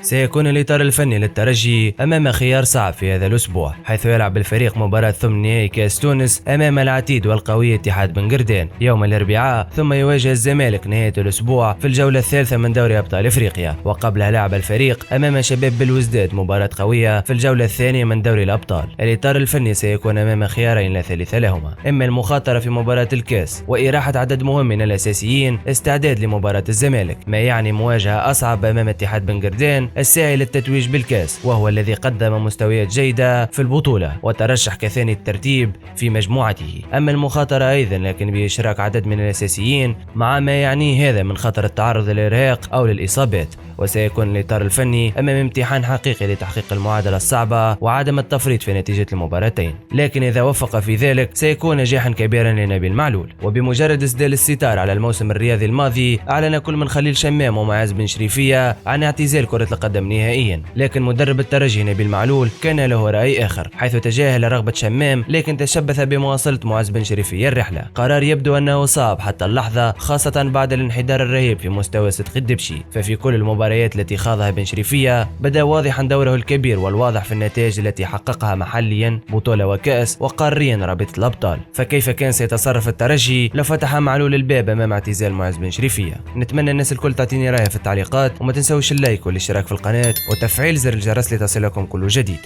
سيكون الإطار الفني للترجي أمام خيار صعب في هذا الأسبوع، حيث يلعب الفريق مباراة ثمن نهائي كأس تونس أمام العتيد والقوي اتحاد بن قردان يوم الأربعاء، ثم يواجه الزمالك نهاية الأسبوع في الجولة الثالثة من دوري أبطال إفريقيا، وقبلها لعب الفريق أمام شباب بلوزداد مباراة قوية في الجولة الثانية من دوري الأبطال. الإطار الفني سيكون أمام خيارين لا ثالث لهما، إما المخاطرة في مباراة الكأس وإراحة عدد مهم من الأساسيين استعداد لمباراة الزمالك، ما يعني مواجهة أصعب أمام اتحاد بن قردان الساعي للتتويج بالكاس، وهو الذي قدم مستويات جيدة في البطولة وترشح كثاني الترتيب في مجموعته. أما المخاطرة أيضا لكن بإشراك عدد من الأساسيين، مع ما يعنيه هذا من خطر التعرض للإرهاق أو للإصابات. وسيكون الإطار الفني أمام امتحان حقيقي لتحقيق المعادلة الصعبة وعدم التفريط في نتيجة المباراتين، لكن إذا وفق في ذلك سيكون نجاحا كبيرا لنبيل معلول. وبمجرد إسدال الستار على الموسم الرياضي الماضي، أعلن كل من خليل شمام ومعاذ بن شريفية عن اعتزال كرة القدم نهائيا، لكن مدرب الترجي نبيل معلول كان له رأي آخر، حيث تجاهل رغبة شمام لكن تشبث بمواصلة معاذ بن شريفية الرحلة. قرار يبدو أنه صعب حتى اللحظة، خاصة بعد الانحدار الرهيب في مستوى صدق الدبشي، ففي كل المباريات التي خاضها بن شريفية بدا واضحا دوره الكبير والواضح في النتائج التي حققها محليا بطولة وكأس وقاريا رابطة الأبطال. فكيف كان سيتصرف الترجي لو فتح معلول الباب أمام اعتزال معاذ بن شريفية؟ نتمنى الناس الكل تعطيني رأيها في التعليقات، وما تنسوش اللايك والاشتراك في القناة وتفعيل زر الجرس لتصلكم كل جديد.